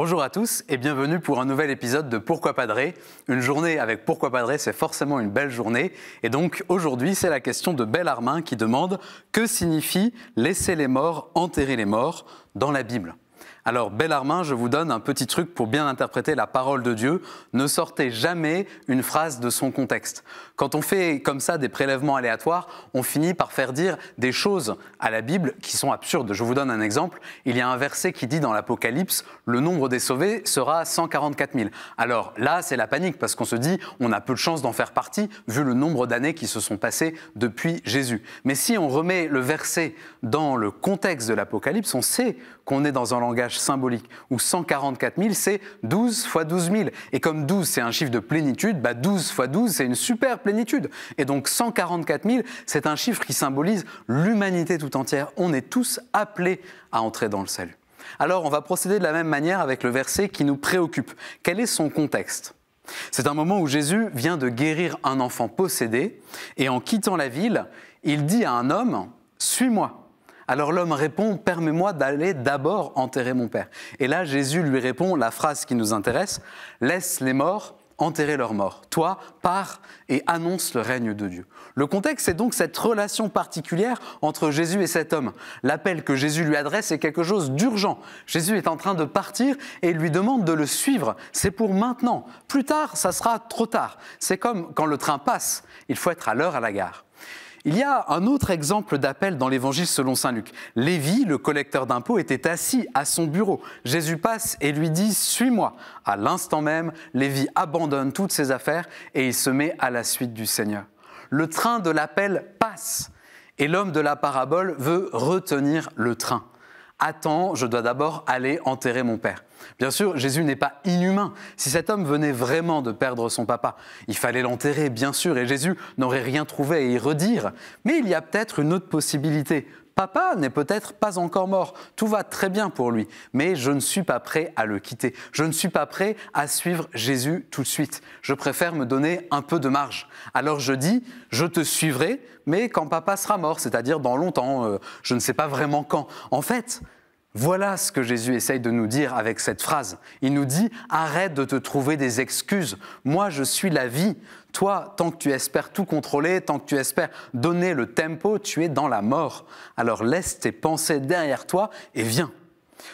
Bonjour à tous et bienvenue pour un nouvel épisode de Pourquoi Padrer. Une journée avec Pourquoi Padrer, c'est forcément une belle journée. Et donc aujourd'hui, c'est la question de Bellarmin qui demande « Que signifie laisser les morts enterrer les morts » dans la Bible ? Alors Bellarmin, je vous donne un petit truc pour bien interpréter la parole de Dieu. Ne sortez jamais une phrase de son contexte. Quand on fait comme ça des prélèvements aléatoires, on finit par faire dire des choses à la Bible qui sont absurdes. Je vous donne un exemple. Il y a un verset qui dit dans l'Apocalypse « Le nombre des sauvés sera 144 000 ». Alors là, c'est la panique parce qu'on se dit on a peu de chance d'en faire partie vu le nombre d'années qui se sont passées depuis Jésus. Mais si on remet le verset dans le contexte de l'Apocalypse, on sait qu'on est dans un langage symbolique, où 144 000, c'est 12 fois 12 000. Et comme 12, c'est un chiffre de plénitude, 12 fois 12, c'est une super plénitude. Et donc 144 000, c'est un chiffre qui symbolise l'humanité tout entière. On est tous appelés à entrer dans le salut. Alors, on va procéder de la même manière avec le verset qui nous préoccupe. Quel est son contexte ? C'est un moment où Jésus vient de guérir un enfant possédé, et en quittant la ville, il dit à un homme « Suis-moi ». Alors l'homme répond « Permets-moi d'aller d'abord enterrer mon père ». Et là, Jésus lui répond la phrase qui nous intéresse « Laisse les morts enterrer leurs morts. Toi, pars et annonce le règne de Dieu ». Le contexte, c'est donc cette relation particulière entre Jésus et cet homme. L'appel que Jésus lui adresse est quelque chose d'urgent. Jésus est en train de partir et il lui demande de le suivre. C'est pour maintenant. Plus tard, ça sera trop tard. C'est comme quand le train passe. Il faut être à l'heure à la gare. Il y a un autre exemple d'appel dans l'Évangile selon saint Luc. Lévi, le collecteur d'impôts, était assis à son bureau. Jésus passe et lui dit « Suis-moi ». À l'instant même, Lévi abandonne toutes ses affaires et il se met à la suite du Seigneur. Le train de l'appel passe et l'homme de la parabole veut retenir le train. « Attends, je dois d'abord aller enterrer mon père ». Bien sûr, Jésus n'est pas inhumain. Si cet homme venait vraiment de perdre son papa, il fallait l'enterrer, bien sûr, et Jésus n'aurait rien trouvé à y redire. Mais il y a peut-être une autre possibilité. Papa n'est peut-être pas encore mort, tout va très bien pour lui, mais je ne suis pas prêt à le quitter. Je ne suis pas prêt à suivre Jésus tout de suite. Je préfère me donner un peu de marge. Alors je dis, je te suivrai, mais quand papa sera mort, c'est-à-dire dans longtemps, je ne sais pas vraiment quand. En fait, voilà ce que Jésus essaye de nous dire avec cette phrase. Il nous dit « Arrête de te trouver des excuses. Moi, je suis la vie. Toi, tant que tu espères tout contrôler, tant que tu espères donner le tempo, tu es dans la mort. Alors laisse tes pensées derrière toi et viens. »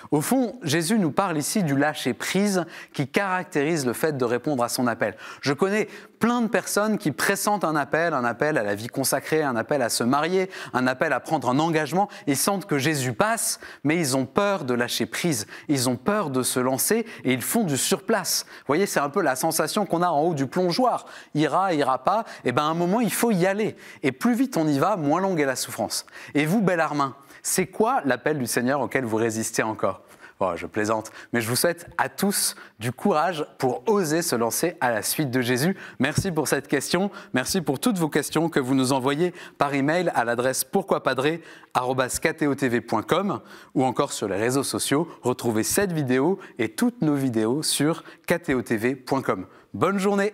Au fond, Jésus nous parle ici du lâcher-prise qui caractérise le fait de répondre à son appel. Je connais plein de personnes qui pressentent un appel à la vie consacrée, un appel à se marier, un appel à prendre un engagement. Ils sentent que Jésus passe, mais ils ont peur de lâcher prise. Ils ont peur de se lancer et ils font du surplace. Vous voyez, c'est un peu la sensation qu'on a en haut du plongeoir. Ira pas, et à un moment, il faut y aller. Et plus vite on y va, moins longue est la souffrance. Et vous, Bellarmin, c'est quoi l'appel du Seigneur auquel vous résistez encore ? Oh, je plaisante, mais je vous souhaite à tous du courage pour oser se lancer à la suite de Jésus. Merci pour cette question, merci pour toutes vos questions que vous nous envoyez par email à l'adresse pourquoipadrer@ktotv.com ou encore sur les réseaux sociaux. Retrouvez cette vidéo et toutes nos vidéos sur ktotv.com. Bonne journée!